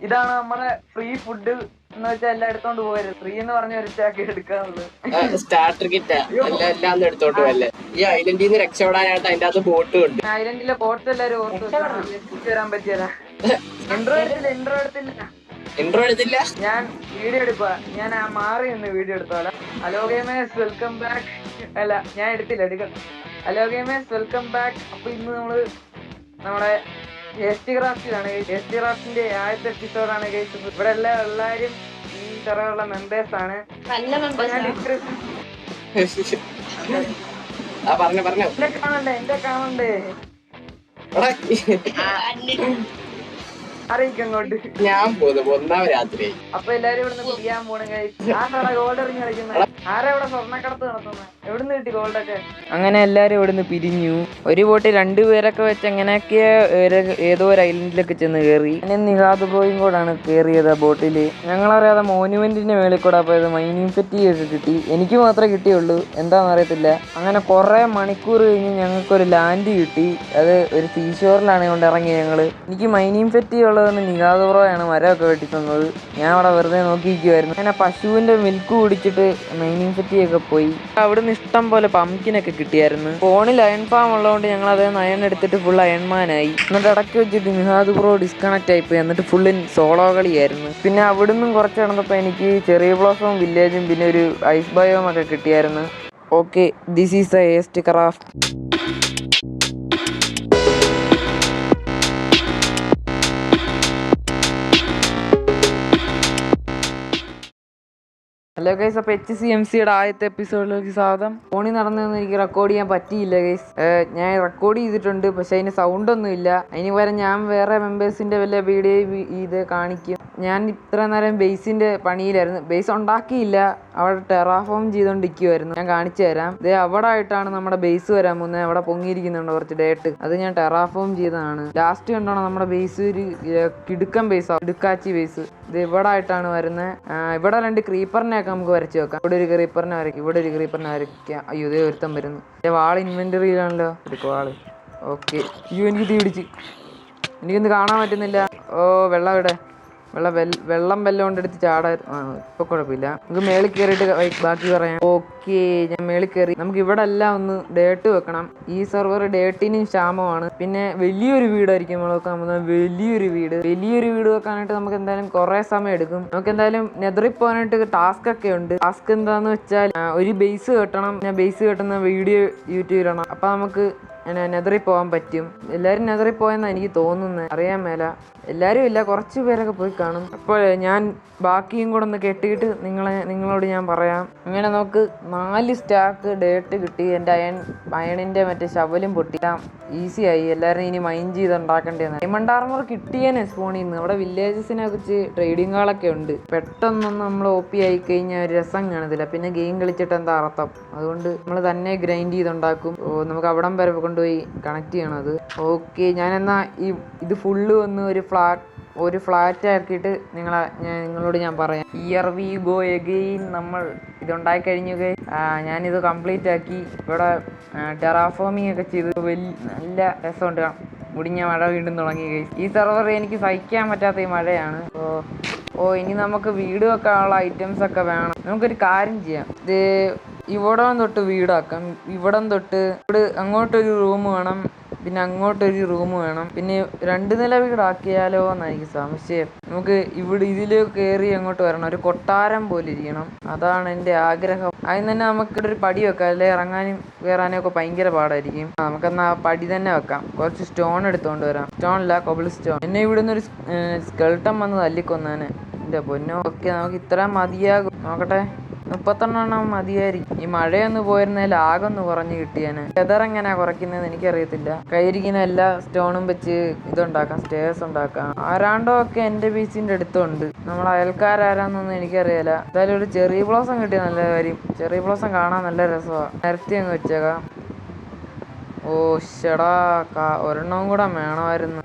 ഇതാണ് നമ്മുടെ free food എന്ന് വെച്ചാൽ എല്ലാം എടുത്തോണ്ട് പോയത്. ഫ്രീ എന്ന് പറഞ്ഞ ഒരു ചാക്ക് എടുക്കാനുള്ളത് സ്റ്റാർട്ടർ കിറ്റ് എല്ലാം എടുത്തോണ്ട് പോയല്ലേ. ഈ ഐലൻഡിൽ നിന്ന് രക്ഷപ്പെടാനായിട്ട് അതിന്റെ അകത്ത് ബോട്ടും ഉണ്ട്. ഐലൻഡിലെ ബോട്ട്സ് എല്ലാരും ഓർത്ത് വരാൻ പറ്റിയല്ല. ഇൻട്രോ എടുത്തില്ല. ഞാൻ വീഡിയോ എടുക്കുക. ഞാൻ മാറി നിന്ന് വീഡിയോ എടുത്തോളാം. Hello gamers, welcome back. അല്ല, ഞാൻ എടുക്കണം. Hello gamers, welcome back. അപ്പൊ ഇന്ന് നമ്മള് നമ്മുടെ എസ്റ്റി ക്രാഫ്റ്റിന്റെ ആദ്യത്തെ എപ്പിസോഡാണ് ഗൈസ്. ഇവിടെ എല്ലാവരും ഈ തരമുള്ള മെമ്പേഴ്സ് ആണ്. എന്റെ കാണണ്ടേ അറിയിക്കങ്ങോട്ട് ഞാൻ പോകുന്നു രാത്രി. അപ്പൊ എല്ലാരും ഇവിടുന്ന് പിരിയാൻ പോണ ഗൈസ്. ഗോൾഡ് എറിഞ്ഞ് കളിക്കുന്നത് ആരാ ഇവിടെ സ്വർണ്ണക്കടത്ത് നടത്തുന്നത്? എവിടുന്ന് കിട്ടി ഗോൾഡൊക്കെ? അങ്ങനെ എല്ലാരും ഇവിടുന്ന് പിരിഞ്ഞു. ഒരു ബോട്ടിൽ രണ്ടുപേരൊക്കെ വെച്ച് എങ്ങനെയൊക്കെ ഏതോ ഒരു ഐലൻഡിലൊക്കെ ചെന്ന് കയറി. നിഹാദ് ബ്രോയും കൂടാണ് കയറിയത് ആ ബോട്ടില്. ഞങ്ങളറിയാതെ മോനുമെന്റിന്റെ മേളിൽ കൂടെ പോയത്. മൈനിങ് ഫെറ്റിയൊക്കെ കിട്ടി. എനിക്ക് മാത്രമേ കിട്ടിയുള്ളൂ, എന്താണെന്ന് അറിയത്തില്ല. അങ്ങനെ കുറെ മണിക്കൂർ കഴിഞ്ഞ് ഞങ്ങൾക്കൊരു ലാൻഡ് കിട്ടി. അത് ഒരു സീഷോറിലാണ് കൊണ്ട് ഇറങ്ങി ഞങ്ങള്. എനിക്ക് മൈനിങ് ഫെറ്റി ഉള്ളതെന്ന് നിഹാദ് ബ്രോയാണ് മരമൊക്കെ വെട്ടി തന്നത്. ഞാൻ അവിടെ വെറുതെ നോക്കിയിരിക്കുമായിരുന്നു. അങ്ങനെ പശുവിന്റെ മിൽക്ക് കുടിച്ചിട്ട് മൈനിങ് ഫെറ്റിയൊക്കെ പോയി. അവിടുന്ന് ഇഷ്ടം പോലെ പംകിനൊക്കെ കിട്ടിയായിരുന്നു. ഫോണിൽ അയൺ ഫാം ഉള്ളതുകൊണ്ട് ഞങ്ങൾ അതേ അയൺ എടുത്തിട്ട് ഫുൾ അയൺമാനായി. എന്നിട്ട് ഇടയ്ക്ക് വെച്ചിട്ട് നിഹാദ് ബ്രോ ഡിസ്കണക്ട് ആയിപ്പോയി. എന്നിട്ട് ഫുള്ള് സോളോ കളിയായിരുന്നു. പിന്നെ അവിടുന്ന് കുറച്ച് നടന്നപ്പോൾ എനിക്ക് ചെറിയ ബ്ലോസവും വില്ലേജും പിന്നെ ഒരു ഐസ് ബയോം ഒക്കെ കിട്ടിയായിരുന്നു. ഓക്കെ, ദിസ് ഈസ് എ എസ്റ്റി ക്രാഫ്റ്റ്. ഹലോ ഗൈസ്, അപ്പോൾ HCMCയുടെ ആദ്യത്തെ എപ്പിസോഡിലേക്ക് സ്വാഗതം. ഫോണിൽ നടന്നതൊന്നും എനിക്ക് റെക്കോർഡ് ചെയ്യാൻ പറ്റിയില്ല ഗൈസ്. ഞാൻ റെക്കോർഡ് ചെയ്തിട്ടുണ്ട്, പക്ഷെ അതിന് സൗണ്ടൊന്നും ഇല്ല. അതിന് പകരം ഞാൻ വേറെ മെമ്പേഴ്സിൻ്റെ വല്ല വീഡിയോ ഇത് കാണിക്കും. ഞാൻ ഇത്ര നേരം ബേസിൻ്റെ പണിയിലായിരുന്നു. ബേസ് ഉണ്ടാക്കിയില്ല, അവിടെ ടെറാഫോം ചെയ്തുകൊണ്ടിരിക്കുമായിരുന്നു. ഞാൻ കാണിച്ചു തരാം. ഇത് അവിടെ ആയിട്ടാണ് നമ്മുടെ ബേസ് വരാൻ പോകുന്നത്. അവിടെ പൊങ്ങിയിരിക്കുന്നുണ്ട് കുറച്ച് ഡേട്ട്. അത് ഞാൻ ടെറാഫോം ചെയ്തതാണ്. ലാസ്റ്റ് കണ്ടോണം നമ്മുടെ ബേസ് ഒരു കിടുക്കൻ ബേസാണ്, ഇടുക്കാച്ചി ബേസ്. ഇത് ഇവിടെ ആയിട്ടാണ് വരുന്നത്. ഇവിടെ 2 ക്രീപ്പറിനെ നമുക്ക് വരച്ച് വെക്കാം. ഇവിടെ ഒരു ക്രീപ്പറിനെ വരയ്ക്കാം, ഇവിടെ ഒരു ക്രീപ്പറിനെ വരയ്ക്കാം. അയ്യോ, ഇതേ ഒരുത്തം വരുന്നു. വാള് ഇൻവെന്ററിയിലാണല്ലോ. എടുക്കും വാള്. ഓക്കെ. അയ്യോ, എനിക്ക് തീ പിടിച്ച്. എനിക്കൊന്ന് കാണാൻ പറ്റുന്നില്ല. ഓ, വെള്ളം ഇവിടെ. വെള്ളം കൊണ്ട് എടുത്ത് ചാടായിരുന്നു. ഇപ്പൊ കുഴപ്പമില്ല. നമുക്ക് മേളിൽ കയറിയിട്ട് ബാക്കി പറയാം. ഓക്കെ, ഞാൻ മേളിൽ കയറി. നമുക്ക് ഇവിടെ എല്ലാം ഒന്ന് ഡേട്ട് വെക്കണം. ഈ സെർവർ ഡേട്ടിനും ക്ഷാമമാണ്. പിന്നെ വലിയൊരു വീടായിരിക്കും നമ്മൾ വെക്കാൻ പോകുന്നത്. വലിയൊരു വീട് വെക്കാനായിട്ട് നമുക്ക് എന്തായാലും കുറെ സമയം എടുക്കും. നമുക്ക് എന്തായാലും നെതറിൽ പോകാനായിട്ട് ടാസ്ക് ഒക്കെ ഉണ്ട്. ടാസ്ക് എന്താന്ന് വെച്ചാൽ ഒരു ബേസ് കെട്ടണം. ഞാൻ ബേസ് കെട്ടുന്ന വീഡിയോ യൂട്യൂബിലിടണം. അപ്പൊ നമുക്ക് നെതറിൽ പോകാൻ പറ്റും. എല്ലാവരും നെതറിൽ പോയെന്നാണ് എനിക്ക് തോന്നുന്നത്, അറിയാൻ മേല. എല്ലാവരും ഇല്ല, കുറച്ച് പേരൊക്കെ പോയി കാണും. അപ്പോൾ ഞാൻ ബാക്കിയും കൂടെ ഒന്ന് കെട്ടിയിട്ട് നിങ്ങളോട് ഞാൻ പറയാം. അങ്ങനെ നമുക്ക് 4 സ്റ്റാക്ക് ഡേട്ട് കിട്ടി. എൻ്റെ അയണിൻ്റെ മറ്റേ ശവലും പൊട്ടിക്കാം. ഈസിയായി. എല്ലാവരും ഇനി മൈൻഡ് ചെയ്ത് ഉണ്ടാക്കേണ്ടതെന്ന്. ഡയമണ്ട് ആർമർ കിട്ടിയേനെ സ്പോണിൽ നിന്ന്. അവിടെ വില്ലേജസിനെ കുറിച്ച് ട്രേഡിംഗ് ഹാളൊക്കെ ഉണ്ട്. പെട്ടെന്നൊന്നും നമ്മൾ OP ആയി കഴിഞ്ഞാൽ ഒരു രസം കാണത്തില്ല. പിന്നെ ഗെയിം കളിച്ചിട്ട് എന്താ അർത്ഥം? അതുകൊണ്ട് നമ്മൾ തന്നെ ഗ്രൈൻഡ് ചെയ്തുണ്ടാക്കും. നമുക്ക് അവിടം വരെ കൊണ്ടുപോയി കണക്ട് ചെയ്യണം അത്. ഓക്കെ, ഞാനെന്നാ ഇത് ഫുള്ള് വന്ന് ഒരു ഫ്ലാറ്റ് ആക്കിയിട്ട് നിങ്ങളോട് ഞാൻ പറയാം. Here we go again. നമ്മൾ ഇതുണ്ടായി കഴിഞ്ഞു. ഞാനിത് കംപ്ലീറ്റ് ആക്കി. ഇവിടെ ടെറാഫോമിങ് ഒക്കെ ചെയ്ത് നല്ല രസമുണ്ട്. മുടിഞ്ഞ മഴ വീണ്ടും തുടങ്ങി. ഈ സെർവർ എനിക്ക് സഹിക്കാൻ പറ്റാത്ത ഈ മഴയാണ്. ഇനി നമുക്ക് വീട് വെക്കാനുള്ള ഐറ്റംസ് ഒക്കെ വേണം. നമുക്കൊരു കാര്യം ചെയ്യാം. ഇത് ഇവിടെ തൊട്ട് വീടാക്കാം. ഇവിടം തൊട്ട് അങ്ങോട്ടൊരു റൂം വേണം, പിന്നെ അങ്ങോട്ടൊരു റൂം വേണം. പിന്നെ 2 നില വീടാക്കിയാലോ എന്നായിരിക്കും സംശയം. നമുക്ക് ഇതിൽ കയറി അങ്ങോട്ട് വരണം. ഒരു കൊട്ടാരം പോലെ ഇരിക്കണം. അതാണ് എൻ്റെ ആഗ്രഹം. അതിന് തന്നെ നമുക്കിവിടെ ഒരു പടി വെക്കാം. അല്ലെ ഇറങ്ങാനും കയറാനും ഒക്കെ ഭയങ്കര പാടായിരിക്കും. നമുക്കെന്നാ പടി തന്നെ വെക്കാം. കുറച്ച് സ്റ്റോൺ എടുത്തുകൊണ്ട് വരാം. സ്റ്റോണില്ല, കൊബിൾ സ്റ്റോൺ. എന്നെ ഇവിടുന്ന് ഒരു സ്കെൽട്ടൻ വന്ന് തല്ലിക്കൊന്നാനെ. എൻ്റെ പൊന്നോ. ഓക്കെ, നമുക്ക് ഇത്ര മതിയാകും. നോക്കട്ടെ, 30 മതിയായിരിക്കും. ഈ മഴയൊന്ന് പോയിരുന്നതിൽ ആകൊന്ന് കുറഞ്ഞ് കിട്ടിയാന്. വെതർ എങ്ങനെയാ കുറയ്ക്കുന്നത് എനിക്കറിയത്തില്ല. കയ്യിരിക്കുന്ന എല്ലാ സ്റ്റോണും വെച്ച് ഇതുണ്ടാക്കാം, സ്റ്റേഴ്സ് ഉണ്ടാക്കാം. ആരാണ്ടോ ഒക്കെ എൻ്റെ ബീച്ചിന്റെ അടുത്തുണ്ട്. നമ്മൾ അയൽക്കാരാരാന്നൊന്നും എനിക്കറിയില്ല. എന്തായാലും ഒരു ചെറിയ ബ്ലോസം കിട്ടിയ നല്ല കാര്യം. ചെറിയ ബ്ലോസം കാണാൻ നല്ല രസമാണ്. നിരത്തി അങ്ങ് വെച്ചേക്കാം. ഓ ശടാ, ഒരെണ്ണവും കൂടെ വേണമായിരുന്നു.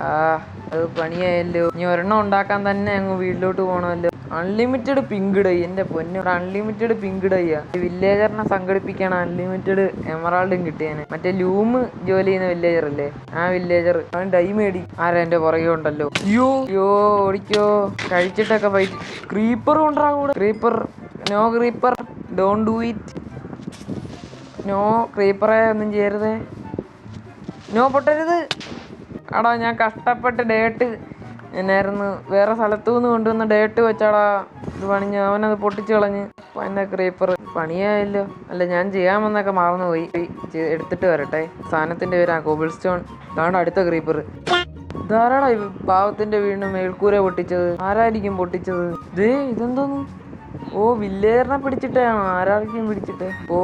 അത് പണിയായല്ലോ. ഇനി ഒരെണ്ണം ഉണ്ടാക്കാൻ തന്നെ അങ്ങ് വീട്ടിലോട്ട് പോകണമല്ലോ. അൺലിമിറ്റഡ് പിങ്ക് ഡൈ, എന്റെ പൊന്നു, അൺലിമിറ്റഡ് പിങ്ക് ഡൈയാ. വില്ലേജറിനെ സംഘടിപ്പിക്കാണ് അൺലിമിറ്റഡ് എമറാൾഡും കിട്ടിയാന്. മറ്റേ ലൂമ് ജോലി ചെയ്യുന്ന വില്ലേജർ അല്ലേ, ആ വില്ലേജർ അവൻ ഡൈ മേടി. ആരാ എന്റെ പുറകെ ഉണ്ടല്ലോ. യോ ഓടിക്കോ. കഴിച്ചിട്ടൊക്കെ ഫൈറ്റ്. ക്രീപ്പർ കൊണ്ടാ കൂടെ. Creeper, no creeper, don't do it. No ക്രീപ്പറെ, ഒന്നും ചെയ്യരുതേ. നോ പൊട്ടരുത്. എടാ ഞാൻ കഷ്ടപ്പെട്ട് ഡേട്ട് എന്നായിരുന്നു വേറെ സ്ഥലത്തു നിന്ന് കൊണ്ടുവന്ന ഡേട്ട് വെച്ചാടാ ഇത് പണിഞ്ഞ്. അവനത് പൊട്ടിച്ച് കളഞ്ഞ്. പിന്നെ ക്രീപ്പർ പണിയായല്ലോ. അല്ല, ഞാൻ ചെയ്യാമെന്നൊക്കെ മറന്നുപോയി. എടുത്തിട്ട് വരട്ടെ. സാധനത്തിന്റെ പേരാ കോബിൾ സ്റ്റോൺ. ഇതാണ്ട് അടുത്ത ക്രീപ്പർ. ഇതാരാടാ പാവത്തിന്റെ വീടിന് മേൽക്കൂര പൊട്ടിച്ചത്? ആരായിരിക്കും പൊട്ടിച്ചത്? ഇതെന്തോന്നു? ഓ, വില്ലേജറിനെ പിടിച്ചിട്ടാണോ? ആരായിരിക്കും പിടിച്ചിട്ട്? ഓ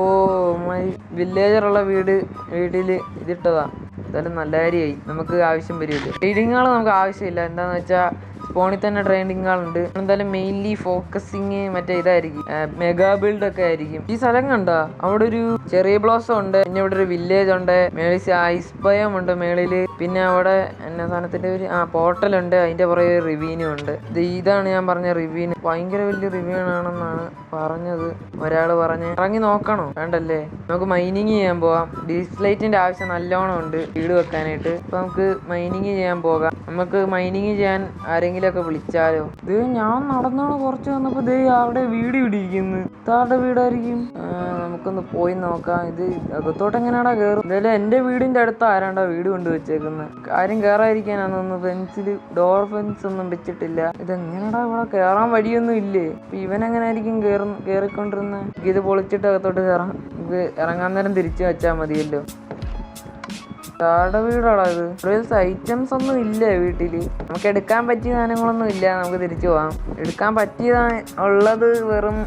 വില്ലേജറുള്ള വീട്ടില് ഇതിട്ടതാ. എന്തായാലും നല്ല കാര്യമായി, നമുക്ക് ആവശ്യം വരുമല്ലോ. ട്രേഡിങ്ങുകൾ നമുക്ക് ആവശ്യമില്ല. എന്താന്ന് വെച്ചാൽ സ്പോണിൽ തന്നെ ട്രേഡിങ് ആളുണ്ട്. എന്തായാലും മെയിൻലി ഫോക്കസിങ് മറ്റേ ഇതായിരിക്കും, മെഗാ ബിൽഡ് ഒക്കെ ആയിരിക്കും. ഈ സ്ഥലം കണ്ടോ? അവിടെ ഒരു ചെറിയ ബ്ലോസം ഉണ്ട്, പിന്നെ ഇവിടെ ഒരു വില്ലേജ് ഉണ്ട്, മേളിൽ ഐസ് ബയം ഉണ്ട് മേളില്. പിന്നെ അവിടെ എന്നാ സാധനത്തിന്റെ ഒരു പോർട്ടലുണ്ട്, അതിന്റെ പുറകെ റിവീനും ഉണ്ട്. ഇതാണ് ഞാൻ പറഞ്ഞ റിവീന്. ഭയങ്കര വലിയ റിവ്യൂണാണെന്നാണ് പറഞ്ഞത്. ഒരാള് പറഞ്ഞ് ഇറങ്ങി നോക്കണോ? വേണ്ടല്ലേ. നമുക്ക് മൈനിങ് ചെയ്യാൻ പോവാം. ഡീസ്ലൈറ്റിന്റെ ആവശ്യം നല്ലോണം ഉണ്ട് വീട് വെക്കാനായിട്ട്. അപ്പൊ നമുക്ക് മൈനിങ് ചെയ്യാൻ പോകാം. നമുക്ക് മൈനിങ് ചെയ്യാൻ ആരെങ്കിലും ഒക്കെ വിളിച്ചാലോ? ഞാൻ നടന്നാണ് കുറച്ച് വന്നപ്പോ അവിടെ വീട് ഇടിയിരിക്കുന്നു. താരുടെ വീടായിരിക്കും. നമുക്കൊന്ന് പോയി നോക്കാം. ഇത് അകത്തോട്ട് എങ്ങനെയാടാ കയറും? എന്തായാലും എന്റെ വീടിന്റെ അടുത്ത് ആരാണ്ടാ വീട് കൊണ്ട് വെച്ചേക്കുന്നത്. കാര്യം കയറാതിരിക്കാനാന്നൊന്ന്. ഫെൻസില് ഡോർ ഫെൻസ് ഒന്നും വെച്ചിട്ടില്ല. ഇതെങ്ങനെയാടാ ഇവിടെ കയറാൻ വഴിയൊന്നും ഇല്ലേ? അപ്പൊ ഇവനെങ്ങനെ ആയിരിക്കും കയറിക്കൊണ്ടിരുന്നത്? ഇത് പൊളിച്ചിട്ട് അകത്തോട്ട് കയറാം. ഇത് ഇറങ്ങാൻ നേരം തിരിച്ചു വെച്ചാൽ മതിയല്ലോ. താഴെ വീടാടാ ഇത്. റീൽസ് ഐറ്റംസ് ഒന്നും ഇല്ല വീട്ടില്. നമുക്ക് എടുക്കാൻ പറ്റിയ സാധനങ്ങളൊന്നും ഇല്ല. നമുക്ക് തിരിച്ചു പോവാം. എടുക്കാൻ പറ്റിയതാണ് ഉള്ളത് വെറും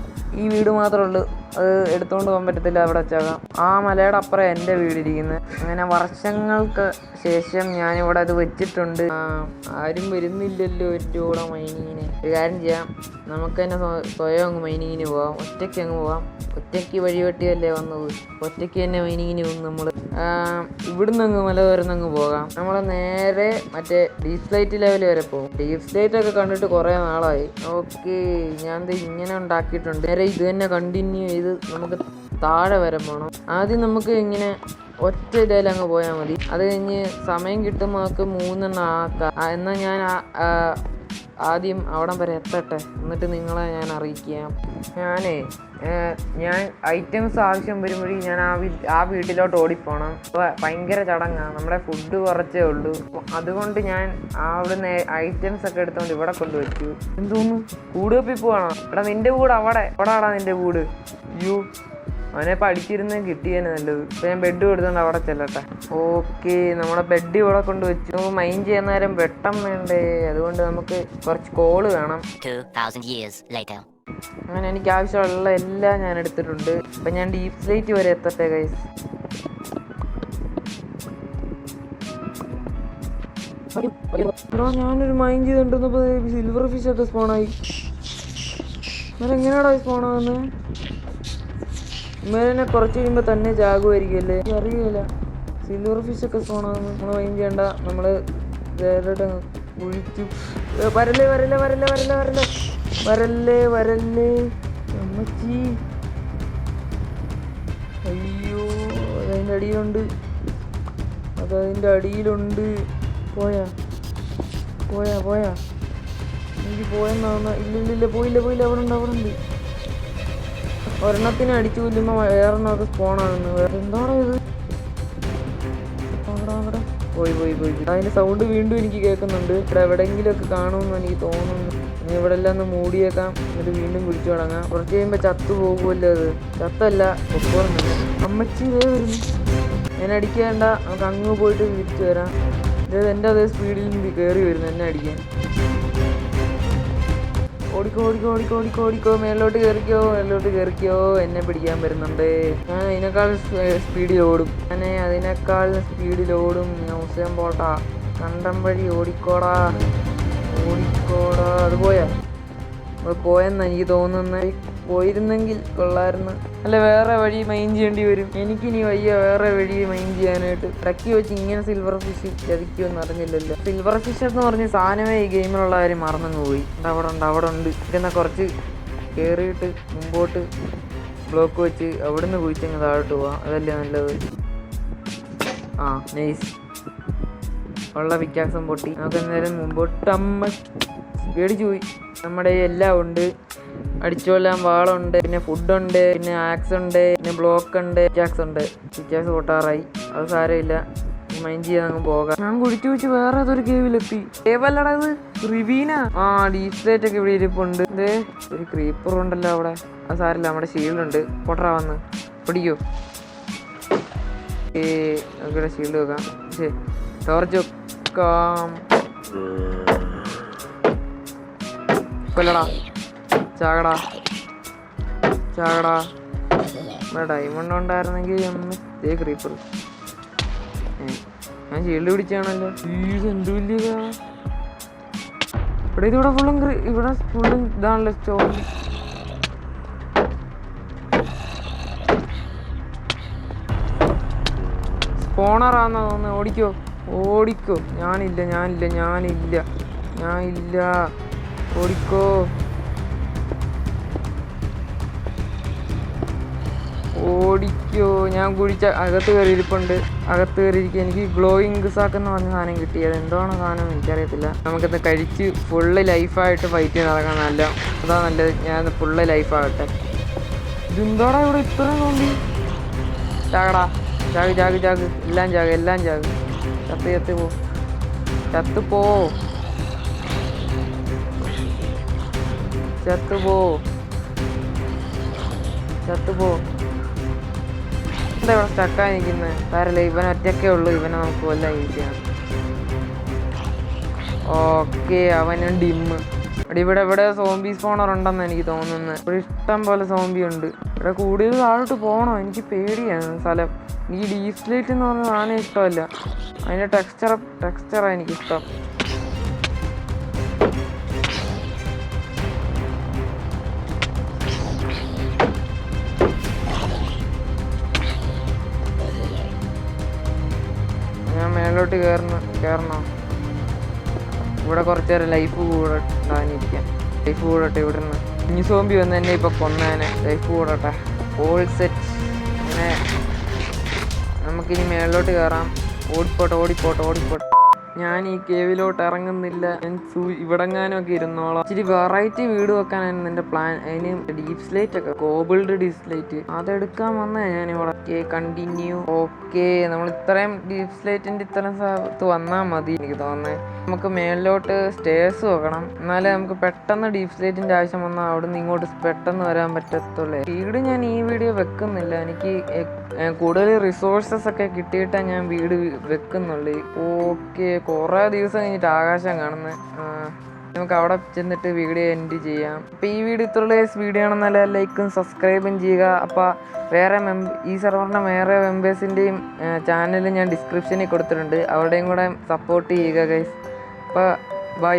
ഈ വീട് മാത്രമേ ഉള്ളൂ. അത് എടുത്തുകൊണ്ട് പോകാൻ പറ്റത്തില്ല. അവിടെ വെച്ചാകാം. ആ മലയുടെ അപ്പുറം എൻ്റെ വീടിരിക്കുന്നത്. അങ്ങനെ വർഷങ്ങൾക്ക് ശേഷം ഞാനിവിടെ അത് വെച്ചിട്ടുണ്ട്. ആരും വരുന്നില്ലല്ലോ എൻ്റെ കൂടെ മൈനിങ്ങിന്. ഒരു കാര്യം ചെയ്യാം, നമുക്ക് തന്നെ സ്വയം അങ്ങ് മൈനിങ്ങിന് പോവാം. ഒറ്റയ്ക്ക് അങ്ങ് പോവാം. ഒറ്റയ്ക്ക് വഴിവെട്ടിയല്ലേ വന്നത്, ഒറ്റയ്ക്ക് തന്നെ മൈനിങ്ങിന് പോകും നമ്മൾ. ഇവിടുന്ന് അങ്ങ് മല വരുന്നങ്ങ് പോകാം. നമ്മൾ നേരെ മറ്റേ ഡീപ് സ്ലൈറ്റ് ലെവൽ വരെ പോകും. ഡീപ് സ്ലൈറ്റ് ഒക്കെ കണ്ടിട്ട് കുറേ നാളായി. ഓക്കെ, ഞാൻ ഇങ്ങനെ ഉണ്ടാക്കിയിട്ടുണ്ട്. നേരെ ഇത് തന്നെ കണ്ടിന്യൂ ചെയ്ത് നമുക്ക് താഴെ വരെ പോകണം. ആദ്യം നമുക്ക് ഇങ്ങനെ ഒറ്റ ഇതേലും അങ്ങ് പോയാൽ മതി. അത് കഴിഞ്ഞ് സമയം കിട്ടുമ്പോൾ നമുക്ക് 3 ആക്കാം. എന്നാൽ ഞാൻ ആദ്യം അവിടം വരെ എത്തട്ടെ, എന്നിട്ട് നിങ്ങളെ ഞാൻ അറിയിക്കാം. ഞാൻ ഐറ്റംസ് ആവശ്യം വരുമ്പോഴേ ഞാൻ ആ വീട്ടിലോട്ട് ഓടിപ്പോണം. ഭയങ്കര ചടങ്ങാണ്. നമ്മുടെ ഫുഡ് കുറച്ചേ ഉള്ളൂ. അതുകൊണ്ട് ഞാൻ അവിടുന്ന് ഐറ്റംസ് ഒക്കെ എടുത്തോണ്ട് ഇവിടെ കൊണ്ടുവച്ചു. എന്തോന്നു കൂട് കപ്പി പോവാണോ? എടാ നിന്റെ കൂട് അവിടാടാ നിന്റെ കൂട്. അവനെ പഠിച്ചിരുന്ന് കിട്ടിയേനെ നല്ലത്. ഇപ്പൊ ഞാൻ ബെഡ് കൊടുത്തോണ്ട് അവിടെ ചെല്ലട്ടെ. ഓക്കെ, നമ്മുടെ ബെഡ് ഇവിടെ കൊണ്ടുവച്ചു. നമുക്ക് മൈൻഡ് ചെയ്യുന്ന നേരം വെട്ടം വേണ്ടേ? അതുകൊണ്ട് നമുക്ക് കുറച്ച് കോള് വേണം. 2000 years later. അങ്ങനെ എനിക്ക് ആവശ്യമുള്ള എല്ലാം ഞാൻ എടുത്തിട്ടുണ്ട്. അപ്പൊ ഞാൻ ഡീപ് സ്ലൈറ്റ് വരെ എത്തട്ടെ ഗൈസ്. ഞാനൊരു മൈൻഡ് ചെയ്തിട്ടുണ്ടപ്പോ സിൽവർ ഫിഷ് ഒക്കെ സ്പോണായി. എങ്ങനെയാടാ സ്പോണാകുന്നത്? ഇമ്മേനെ കുറച്ച് കഴിയുമ്പോൾ തന്നെ ചാകുമായിരിക്കുമല്ലേ? അറിയില്ല. സിൽവർ ഫിഷ് ഒക്കെ സ്പോണാകുന്നു. നമ്മൾ മൈൻഡ് ചെയ്യണ്ട. നമ്മള് നേരിട്ട് ഒഴിച്ചു. വരല്ലേ അമ്മച്ചി. അയ്യോ, അതതിൻ്റെ അടിയിലുണ്ട്. പോയാ എനിക്ക് പോയെന്നാവുന്ന. ഇല്ല പോയില്ല. അവിടെ ഉണ്ട്. ഒരെണ്ണത്തിന് അടിച്ചു കൊല്ലുമ്പോൾ വേറെണ്ണമൊക്കെ സ്പോണാകുന്നു. എന്താണോ ഇത്? അവിടെ പോയി. അതിന്റെ സൗണ്ട് വീണ്ടും എനിക്ക് കേൾക്കുന്നുണ്ട്. ഇവിടെ എവിടെയെങ്കിലും ഒക്കെ കാണുമെന്ന് എനിക്ക് തോന്നുന്നു. ഇനി ഇവിടെ എല്ലാം ഒന്ന് മൂടിയേക്കാം. എന്നിട്ട് വീണ്ടും പിടിച്ചു തുടങ്ങാം. കുറച്ച് കഴിയുമ്പോൾ ചത്തു പോകുമല്ലോ. അത് ചത്തല്ല, പൊക്കോറുണ്ട്. അമ്മച്ചി വരുന്നു. ഞാൻ അടിക്കേണ്ട, നമുക്ക് അങ്ങ് പോയിട്ട് തിരിച്ചു വരാം. ഇത് എൻ്റെ അതേ സ്പീഡിൽ കയറി വരുന്നു എന്നെ അടിക്കാൻ. ഓടിക്കോ. മേലോട്ട് കയറിക്കോ. എന്നെ പിടിക്കാൻ വരുന്നുണ്ട്. ഞാൻ അതിനേക്കാൾ സ്പീഡിൽ ഓടും. മ്യൂസിയം പോട്ടാ. കണ്ടം വഴി ഓടിക്കോടാ. അത് പോയാ പോയെന്ന് എനിക്ക് തോന്നുന്നത്. പോയിരുന്നെങ്കിൽ കൊള്ളായിരുന്നു. അല്ല വേറെ വഴി മൈൻഡ് ചെയ്യേണ്ടി വരും. എനിക്കിനി വയ്യ വേറെ വഴി മൈൻഡ് ചെയ്യാനായിട്ട്. ഇടയ്ക്ക് വെച്ച് ഇങ്ങനെ സിൽവർ ഫിഷ് ചതിക്കുമെന്ന് അറിഞ്ഞില്ലല്ലോ. സിൽവർ ഫിഷ് എന്ന് പറഞ്ഞ സാധനമേ ഈ ഗെയിമിലുള്ള കാര്യം മറന്നങ്ങ് പോയി. അവിടെ ഉണ്ട്. എന്നാൽ കുറച്ച് കയറിയിട്ട് മുമ്പോട്ട് ബ്ലോക്ക് വെച്ച് അവിടുന്ന് കുഴിച്ചങ്ങ് താഴോട്ട് പോവാം. അതല്ലേ നല്ലത്. നൈസ്. ഉള്ള പിക്കാക്സും പൊട്ടി. നമുക്ക് എന്തായാലും മുമ്പോട്ട് പേടിച്ചു പോയി. നമ്മുടെ എല്ലാം ഉണ്ട്. അടിച്ചുകൊല്ലാൻ വാളുണ്ട്, പിന്നെ ഫുഡുണ്ട്, പിന്നെ ആക്സ് ഉണ്ട്, പിന്നെ ബ്ലോക്ക് ഉണ്ട്, പിക്കാക്സ് ഉണ്ട്. പിക്കാക്സ് പൊട്ടാറായി. അത് സാരമില്ല, മൈൻഡ് ചെയ്യാൻ അങ്ങ് പോകാം. ഞാൻ കുഴിച്ചു വെച്ച് വേറെ ഏതൊരു കേവിലെത്തി. കേവല്ലടാ ഇത് റിവീന. ഡീപ് സ്ലേറ്റ് ഒക്കെ ഇവിടെ ഇരിപ്പുണ്ട്. ഇതേ ഒരു ക്രീപ്പർ ഉണ്ടല്ലോ അവിടെ. അത് സാരമില്ല, നമ്മുടെ ഷീൽഡ് ഉണ്ട്. പൊട്ടറാ വന്ന് പിടിക്കോ. നമുക്കിവിടെ ഷീൽഡ് വെക്കാം. ടോർച്ച് വെക്കാം. കൊല്ലടാ, ചാകടാ. ഇവിടെ ഡയമണ്ട് ഉണ്ടായിരുന്നെങ്കിൽ ഒന്ന് ക്രീപ്പർ. ഞാൻ ഷീൽഡ് പിടിച്ചാണല്ലോ. എന്ത് വലിയ ഇവിടെ ഫുള്ളും ഇതാണല്ലോ സ്റ്റോൺ. സ്പോണറാന്നാ തോന്നുന്നു. ഓടിക്കോ. ഞാനില്ല. ഓടിക്കോ. ഞാൻ കുഴിച്ച അകത്ത് കയറിയിരിപ്പുണ്ട്. എനിക്ക് ഗ്ലോയിങ് സാക്കെന്ന് പറഞ്ഞ സാധനം കിട്ടി. അത് എന്താണ് സാധനം എനിക്കറിയത്തില്ല. നമുക്കത് കഴിച്ച് ഫുള്ള് ലൈഫായിട്ട് ഫൈറ്റ് ചെയ്ത് നടക്കാൻ അതാ നല്ലത്. ഞാൻ ഫുള്ള് ലൈഫാകട്ടെ. ഇതെന്താടാ ഇവിടെ ഇത്രയും തോന്നി. ചാകടാ. ചാക്. എല്ലാം ചാക്. ചത്തുപോ. എന്താ ഇവിടെ സ്റ്റക്കായി നിൽക്കുന്നത്? സാരല്ല, ഇവൻ ഒറ്റക്കേ ഉള്ളൂ. ഇവനെ നമുക്ക് കൊല്ലാൻ ഈസിയാണ്. ഓക്കെ, അവനും ഡിമ്മ്. ഇവിടെ സോംബി സ്പോണർ ഉണ്ടെന്ന് എനിക്ക് തോന്നുന്നത്. ഇവിടെ ഇഷ്ടം പോലെ സോംബി ഉണ്ട്. ഇവിടെ കൂടുതൽ താഴോട്ട് പോകണോ? എനിക്ക് പേടിയാണ് സ്ഥലം. എനിക്ക് ഡീപ് സ്ലേറ്റ് എന്ന് പറഞ്ഞ സാധനം ഇഷ്ടമല്ല. അതിൻ്റെ ടെക്സ്ചറാണ് എനിക്കിഷ്ടം. ഞാൻ മേലോട്ട് കയറണോ? ഇവിടെ കുറച്ച് നേരം ലൈഫ് കൂടാനിരിക്കാം. ലൈഫ് കൂടട്ടെ. ഇവിടെ നിന്ന് ഇനി സോംബി വന്ന് എന്നെ ഇപ്പം കൊന്നേനെ. ലൈഫ് കൂടട്ടെ. All set. അങ്ങനെ നമുക്കിനി മേലോട്ട് കയറാം. ഓടിപ്പോട്ടെ. ഞാൻ ഈ കേവിലോട്ട് ഇറങ്ങുന്നില്ല. ഞാൻ ഇവിടെങ്ങാനൊക്കെ ഇരുന്നോളാം. ഇച്ചിരി വെറൈറ്റി വീട് വെക്കാനായിരുന്നു എൻ്റെ പ്ലാൻ. അതിന് ഡീപ് സ്ലേറ്റ് ഒക്കെ, കോബിൾഡ് ഡീപ് സ്ലേറ്റ് അതെടുക്കാൻ വന്നേ ഞാനിവിടെ. കണ്ടിന്യൂ. ഓക്കെ, നമ്മൾ ഇത്രയും ഡീപ് സ്ലേറ്റിൻ്റെ ഇത്രയും സ്ഥലത്ത് വന്നാൽ മതി എനിക്ക് തോന്നുന്നത്. നമുക്ക് മേളിലോട്ട് സ്റ്റേഴ്സ് വെക്കണം. എന്നാലേ നമുക്ക് പെട്ടെന്ന് ഡീപ് സ്ലേറ്റിൻ്റെ ആവശ്യം വന്നാൽ അവിടെ നിന്ന് ഇങ്ങോട്ട് പെട്ടെന്ന് വരാൻ പറ്റത്തുള്ളൂ. വീട് ഞാൻ ഈ വീഡിയോ വെക്കുന്നില്ല. എനിക്ക് കൂടുതൽ റിസോഴ്സസ് ഒക്കെ കിട്ടിയിട്ടാണ് ഞാൻ വീട് വെക്കുന്നുള്ളൂ. ഓക്കെ, കുറേ ദിവസം കഴിഞ്ഞിട്ട് ആകാശം കാണുന്നത്. നമുക്ക് അവിടെ ചെന്നിട്ട് വീഡിയോ എൻഡ് ചെയ്യാം. അപ്പോൾ ഈ വീഡിയോ ഇത്രയുള്ള വീഡിയോ ആണെന്നല്ല ലൈക്കും സബ്സ്ക്രൈബും ചെയ്യുക. അപ്പോൾ ഈ സെർവറിൻ്റെ വേറെ മെമ്പേഴ്സിൻ്റെയും ചാനൽ ഞാൻ ഡിസ്ക്രിപ്ഷനിൽ കൊടുത്തിട്ടുണ്ട്. അവിടെയും കൂടെ സപ്പോർട്ട് ചെയ്യുക ഗൈസ്. അപ്പോൾ ബൈ.